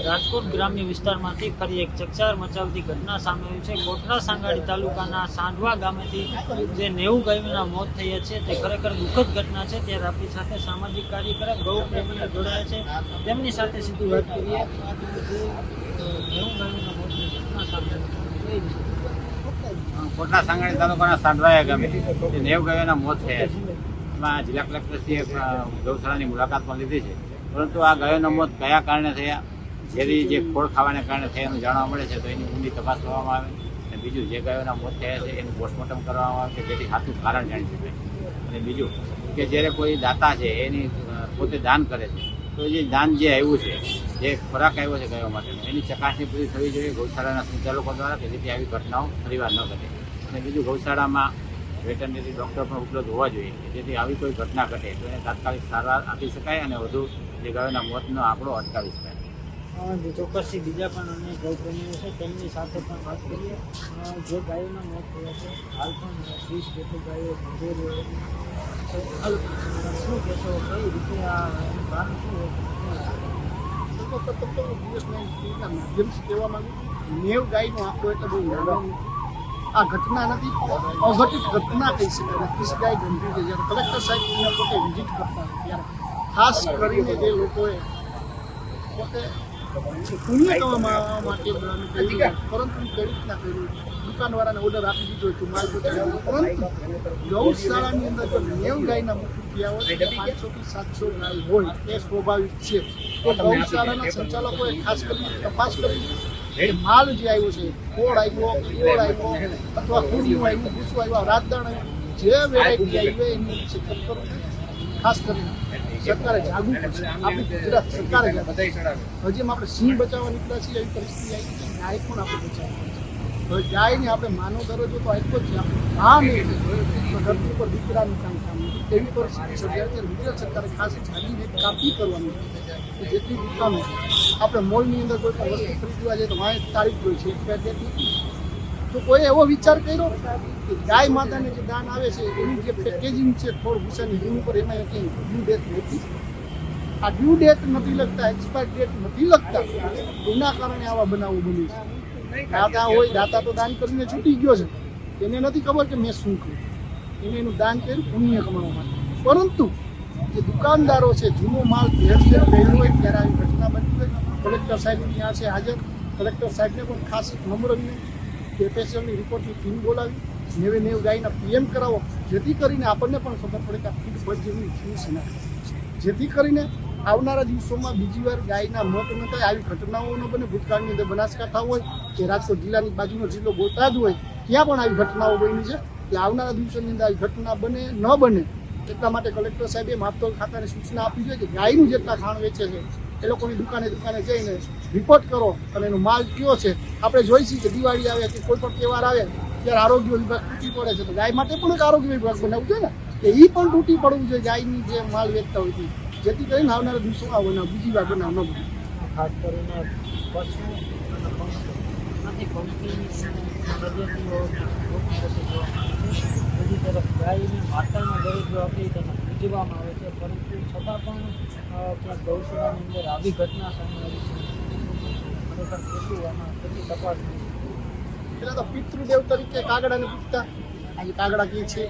રાજકોટ ગ્રામ્ય વિસ્તારમાંથી ફરી એક ચકચાર મચાવતી ઘટના સામે આવી છે। કોટડા સાંગાડી તાલુકાના સાંઢવા ગામેથી જે 90 ગાયોના મોત થયા છે તે ખરેખર દુઃખદ ઘટના છે। ત્યારે આપણી સાથે સામાજિક કાર્યકર ગૌ પ્રેમીઓ જોડાયા છે, તેમની સાથે સીધી વાત કરીએ। 90 ગાયોના મોતની ઘટના સામે આવી છે। કોટડા સાંગાડી તાલુકાના સાંઢવા ગામે 90 ગાયોના મોત થયા છે। એમાં જિલ્લા કલેક્ટરશ્રીએ ગૌશાળાની મુલાકાત પણ લીધી છે, પરંતુ આ ગાયોના મોત કયા કારણે થયા, ઝેરી જે ખોળ ખાવાને કારણે થયા એનું જાણવા મળે છે, તો એની ઊંડી તપાસ કરવામાં આવે અને બીજું જે ગાયોના મોત થયા છે એનું પોસ્ટમોર્ટમ કરવામાં આવે કે જેથી સાચું કારણ જાણી શકાય। અને બીજું કે જ્યારે કોઈ દાતા છે એની પોતે દાન કરે છે, તો જે દાન જે આવ્યું છે, જે ખોરાક આવ્યો છે ગાયો માટેનો, એની ચકાસણી પૂરી થવી જોઈએ ગૌશાળાના સંચાલકો દ્વારા, કે જેથી આવી ઘટનાઓ ફરીવાર ન ઘટે। અને બીજું ગૌશાળામાં વેટરનરી ડૉક્ટર પણ ઉપલબ્ધ હોવા જોઈએ કે જેથી આવી કોઈ ઘટના ઘટે તો એને તાત્કાલિક સારવાર આપી શકાય અને વધુ જે ગાયોના મોતનો આંકડો અટકાવી શકાય। ચોક્કસથી બીજા પણ અન્ય ગૌપ્રેમીઓ છે, તેમની સાથે પણ વાત કરીએ। જે ગાયોના મોત થયા છે હાલ પણ 20 જેટલી ગાયો ગંભીર શું કહેશો, કઈ રીતે આ કારણ શું માધ્યમથી કહેવા માંગુ 90 ગાયનો આંકડો એટલે બહુ નાનો આ ઘટના નથી, અઘટિત ઘટના કહી શકાય। 30 ગાય ગંભીર છે। જ્યારે કલેક્ટર સાહેબ પોતે વિઝિટ કરતા ત્યારે ખાસ કરીને જે લોકોએ પોતે પુણ્ય કરવા માટે પરંતુ કઈ રીતના કર્યું, દુકાનવાળાને ઓર્ડર આપી દીધો કે માલ પહોંચાડ્યો, પરંતુ ગૌશાળાની અંદર જો 90 ગાયના મૃત્યુ થયા હોય 500 થી 700 ગાય હોય એ સ્વાભાવિક છે। તો ગૌશાળાના સંચાલકોએ ખાસ કરીને તપાસ કરી માલ જે આવ્યો છે, ખોળ આવ્યો, ગોળ આવ્યો અથવા કુડિયું આવ્યું, ભૂસું આવ્યું, રાતદાણ આવ્યું, જે વેરાયટી આવી એની ખાસ કરીને સરકારે જાગવું પડશે। આપણી ગુજરાત સરકારે હજી આપણે સિંહ બચાવવા નીકળ્યા છીએ એવી પરિસ્થિતિ આવી છે, ગાય પણ આપણે બચાવવી પડશે। હવે ગાયને આપણે માનવ દરજ્જો તો આપ્યો જ છે, આપણે નહીં તો ધરતી ઉપર દીકરાનું કામ નથી એવી પરિસ્થિતિ સર્જાય છે। ગુજરાત સરકારે ખાસ જાગીને કાપી કરવાનું છે, જેટલી દુકાનો આપણે મોલની અંદર કોઈ પણ વસ્તુ ખરીદવા જાય તો વાંહે તારીખ હોય છે, એક્સપાયર ડેટ નથી। તો કોઈ એવો વિચાર કર્યો કે ગાય માતાને જે દાન આવે છે એની જે પેકેજિંગ છે ખોળ ભૂસાની એની ઉપર એમાં ક્યાંય ડ્યુ ડેટ નથી, આ ડ્યુ ડેટ નથી લખતા, એક્સપાયર ડેટ નથી લખતા, એના કારણે આવા બનાવો બને છે। દાતા હોય, દાતા તો દાન કરીને છૂટી ગયો છે, એને નથી ખબર કે મેં શું કર્યું, એને એનું દાન કર્યું પુણ્ય કમાવા માટે, પરંતુ જે દુકાનદારો છે જૂનો માલ ભેળસેળ કર્યો હોય ત્યારે આવી ઘટના બની હોય। કલેક્ટર સાહેબ ત્યાં છે હાજર, કલેક્ટર સાહેબને પણ ખાસ એક નમ્ર વિનંતી કે સ્પેશિયલની રિપોર્ટની ટીમ બોલાવી 90 ગાયના પીએમ કરાવો, જેથી કરીને આપણને પણ ખબર પડે કે આ ફૂડ પોઈઝનિંગ થયું છે ના, જેથી કરીને આવનારા દિવસોમાં બીજી વાર ગાયના મોત ન થાય, આવી ઘટનાઓ ન બને। ભૂતકાળની અંદર બનાસકાંઠા હોય કે રાજકોટ જિલ્લાની બાજુનો જિલ્લો બોટાદ હોય ત્યાં પણ આવી ઘટનાઓ બની છે, એટલે આવનારા દિવસોની અંદર આવી ઘટના બને ન બને એટલા માટે કલેક્ટર સાહેબે માપતોલ ખાતાને સૂચના આપી છે કે ગાયનું જેટલા ખાણ વેચે છે એ લોકોની દુકાને જઈને રિપોર્ટ કરો અને એનો માલ કયો છે। આપણે જોઈશું કે દિવાળી આવે કે કોઈ પણ તહેવાર આવે ત્યારે આરોગ્ય વિભાગ તૂટી પડે છે, તો ગાય માટે પણ એક આરોગ્ય વિભાગ બનાવવું જોઈએ ને, કે એ પણ તૂટી પડવું જોઈએ ગાયની જે માલ વેચતા હોય જેથી કરીને આવનારા દિવસોમાં બનાવ બીજી વાર બનાવ ન બને। ખાસ કરીને પશુ અને પંખીની પ્રજાતિઓ બધી તરફ ગાયને માતાનો દરજ્જો આપી તેને પૂજવામાં આવે છે, પરંતુ છતાં પણ ક્યાંક ગૌશાળાની અંદર આવી ઘટના સામે આવી છે। ખરેખર કેટલી તપાસ પેલા તો પિતૃદેવ તરીકે કાગડાને પૂછતા, આજે કાગડા કહે છે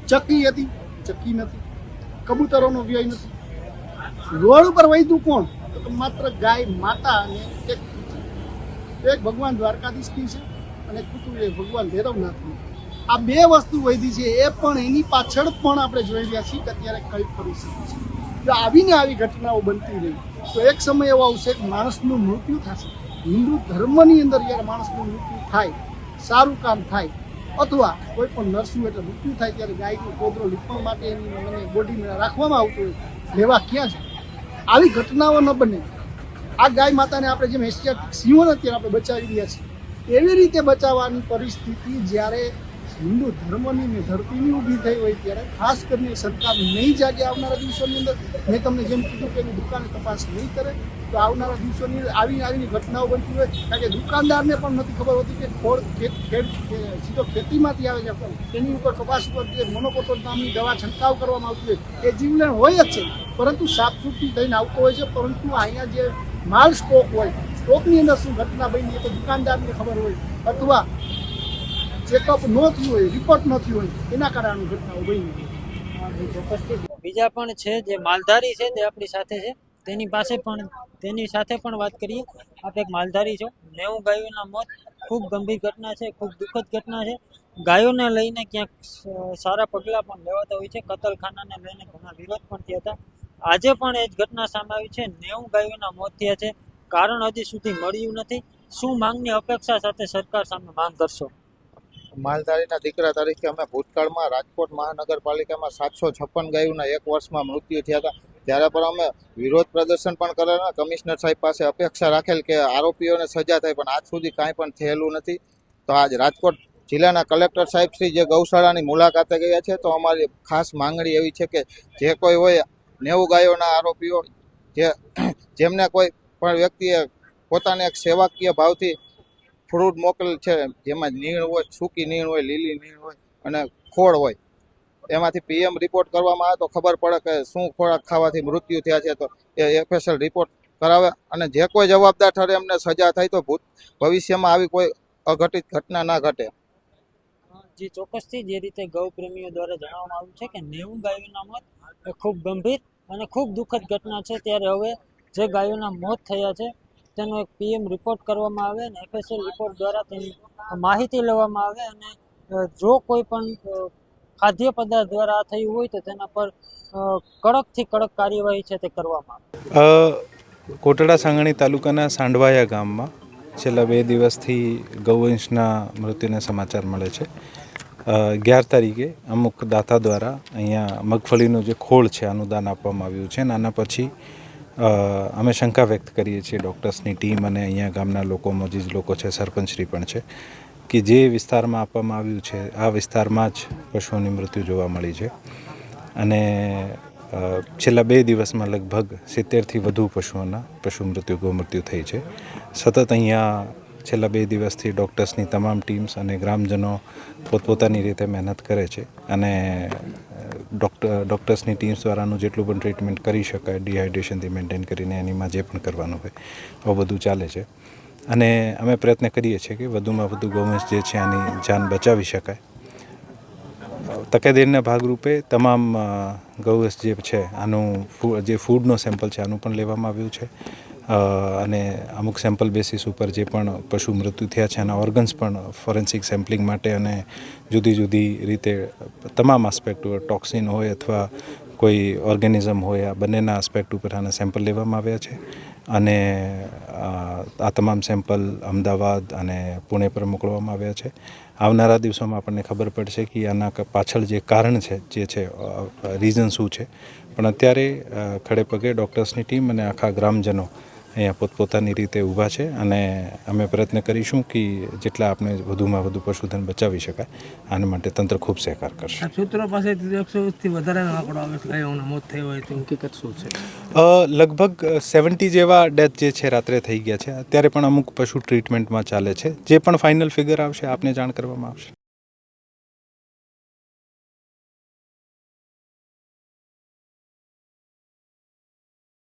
ચકી હતી, ચકી નથી, કબૂતરોનો વ્યય નથી, રોડ ઉપર વૈદ્યું કોણ તો માત્ર ગાય માતા અને એક ભગવાન દ્વારકાધીશની છે અને કુટુંબ એ ભગવાન ભૈરવનાથની। આ બે વસ્તુ વૈધી છે, એ પણ એની પાછળ પણ આપણે જોઈ રહ્યા છીએ કે અત્યારે કઈ પરિસ્થિતિ છે। જો આવીને આવી ઘટનાઓ બનતી રહી તો એક સમય એવો આવશે કે માણસનું મૃત્યુ થશે। હિન્દુ ધર્મની અંદર જ્યારે માણસનું મૃત્યુ થાય, સારું કામ થાય અથવા કોઈ પણ નરસું એટલે મૃત્યુ થાય ત્યારે ગાયનું કોદરો લીપણ માટે એની બોડીમાં રાખવામાં આવતું હોય, લેવા ક્યાં છે? આવી ઘટનાઓ ન બને। આ ગાય માતાને આપણે જેમ એશિયાટિક સિંહોને અત્યારે આપણે બચાવી રહ્યા છીએ એવી રીતે બચાવવાની પરિસ્થિતિ જ્યારે હિન્દુ ધર્મની ને ધરતીની ઊભી થઈ હોય ત્યારે ખાસ કરીને સરકાર નહીં જાગે આવનારા દિવસોની અંદર। મેં તમને જેમ કીધું કે એની દુકાને તપાસ નહીં કરે તો આવનારા દિવસોની આવીને ઘટનાઓ બનતી હોય, કારણ કે દુકાનદારને પણ નથી ખબર હોતી કે ખોળ સીધો ખેતીમાંથી આવે છે, તેની ઉપર કપાસ ઉપર જે મોનોકોટોન નામની દવા છંટકાવ કરવામાં આવતી હોય એ જીવલેણ હોય જ છે, પરંતુ સાફસૂફી થઈને આવતો હોય છે। પરંતુ અહીંયા જે માલ સ્ટોક હોય, સ્ટોકની અંદર શું ઘટના બની એ તો દુકાનદારને ખબર હોય, અથવા ચેકઅપ ન થયું હોય, રિપોર્ટ ન થયું હોય, એના કારણે ઘટનાઓ બની. બીજા પણ છે જે માલધારી છે તે આપણી સાથે છે, તેની સાથે પણ વાત કરીએ. આપ એક માલધારી છો. 90 ગાયોના મોત ખૂબ ગંભીર ઘટના છે, ખૂબ દુઃખદ ઘટના છે. ગાયોને લઈને ક્યાંક સારા પગલાં પણ લેવાતા હોય છે. કતલખાનાને લઈને ઘણા વિરોધ પણ થયા હતા. આજે પણ એ જ ઘટના સામે આવી છે. 90 ગાયોના મોત થયા છે. કારણ હજી સુધી મળ્યું નથી. શું માંગની અપેક્ષા સાથે સરકાર સામે માંગ કરશો? માલધારીના દીકરા તરીકે અમે ભૂતકાળમાં રાજકોટ મહાનગરપાલિકામાં 756 ગાયોના એક વર્ષમાં મૃત્યુ થયા હતા. ત્યારે પણ અમે વિરોધ પ્રદર્શન પણ કરેલા, કમિશનર સાહેબ પાસે અપેક્ષા રાખેલ કે આરોપીઓને સજા થાય, પણ આજ સુધી કાંઈ પણ થયેલું નથી. તો આજ રાજકોટ જિલ્લાના કલેક્ટર સાહેબ શ્રી જે ગૌશાળાની મુલાકાતે ગયા છે, તો અમારી ખાસ માંગણી એવી છે કે જે કોઈ હોય 90 ગાયોના આરોપીઓ જેમને કોઈ પણ વ્યક્તિએ પોતાને એક સેવાકીય ભાવથી ફ્રૂટ મોકલેલ છે, જેમાં નીણ હોય, સૂકી નીણ હોય, લીલી નીણ હોય અને ખોળ હોય, એમાંથી PM રિપોર્ટ કરવામાં આવે તો ખબર પડે કે શું ખોરાક ખાવાથી મૃત્યુ થયા છે. તો એ FSL રિપોર્ટ કરાવે અને જે કોઈ જવાબદાર ઠરે એમને સજા થાય તો ભવિષ્યમાં આવી કોઈ અઘટિત ઘટના ના ઘટે. જી ચોક્કસથી જે રીતે ગૌ પ્રેમીઓ દ્વારા જણાવવામાં આવ્યું છે કે 90 ગાયોના મોત એ ખૂબ ગંભીર અને ખૂબ દુઃખદ ઘટના છે. ત્યારે હવે જે ગાયોના મોત થયા છે તેનો એક PM રિપોર્ટ કરવામાં આવે અને FSL રિપોર્ટ દ્વારા તેની માહિતી લેવામાં આવે અને જો કોઈ પણ ખાદ્ય પદાર્થ દ્વારા આ થયું હોય તો તેના પર કડકથી કડક કાર્યવાહી છે તે કરવામાં આવે. કોટડા સાંગાણી તાલુકાના સાંડવાયા ગામમાં છેલ્લા 2 દિવસથી ગૌવંશના મૃત્યુના સમાચાર મળે છે. 11 તારીખે અમુક દાતા દ્વારા અહીંયા મગફળીનું જે ખોળ છે આનું દાન આપવામાં આવ્યું છે. આના પછી અમે શંકા વ્યક્ત કરીએ છીએ ડૉક્ટર્સની ટીમ અને અહીંયા ગામના લોકો, મોજીજ લોકો છે, સરપંચશ્રી પણ છે, કે જે વિસ્તારમાં આપવામાં આવ્યું છે આ વિસ્તારમાં જ પશુઓની મૃત્યુ જોવા મળી છે. અને છેલ્લા 2 દિવસમાં લગભગ 70થી વધુ પશુ મૃત્યુ ગૌમૃત્યુ થઈ છે. સતત અહીંયા છેલ્લા 2 દિવસથી ડૉક્ટર્સની તમામ ટીમ્સ અને ગ્રામજનો પોતપોતાની રીતે મહેનત કરે છે અને ડૉક્ટર્સની ટીમ્સ દ્વારાનું જેટલું પણ ટ્રીટમેન્ટ કરી શકાય ડિહાઇડ્રેશનથી મેન્ટેન કરીને એનીમાં જે પણ કરવાનું હોય આવું બધું ચાલે છે. અને અમે પ્રયત્ન કરીએ છીએ કે વધુમાં વધુ ગૌવંશ જે છે આની જાન બચાવી શકાય. તકેદારીના ભાગરૂપે તમામ ગૌવંશ જે છે આનું જે ફૂડનો સેમ્પલ છે આનું પણ લેવામાં આવ્યું છે અને અમુક સેમ્પલ બેસિસ ઉપર જે પણ પશુ મૃત્યુ થયા છે એના ઓર્ગન્સ પણ ફોરેન્સિક સેમ્પલિંગ માટે અને જુદી જુદી રીતે તમામ આસ્પેક્ટ ટોક્સિન હોય અથવા કોઈ ઓર્ગેનિઝમ હોય આ બંનેના આસ્પેક્ટ ઉપર આના સેમ્પલ લેવામાં આવ્યા છે. અને આ તમામ સેમ્પલ અમદાવાદ અને પુણે પર મોકલવામાં આવ્યા છે. આવનારા દિવસોમાં આપણને ખબર પડશે કે આના પાછળ જે કારણ છે જે છે રીઝન શું છે. પણ અત્યારે ખડે પગે ડૉક્ટર્સની ટીમ અને આખા ગ્રામજનો અહીંયા પોતપોતાની રીતે ઊભા છે અને અમે પ્રયત્ન કરીશું કે જેટલા આપણે વધુમાં વધુ પશુધન બચાવી શકાય આના માટે તંત્ર ખૂબ સહકાર કરશે. સૂત્રો પાસેથી 100થી વધારેનો આંકડો આવે છે ગાયોના મોત થઈ હોય તો હકીકત શું છે? લગભગ 70 જેવા ડેથ જે છે રાત્રે થઈ ગયા છે. અત્યારે પણ અમુક પશુ ટ્રીટમેન્ટમાં ચાલે છે. જે પણ ફાઇનલ ફિગર આવશે આપને જાણ કરવામાં આવશે.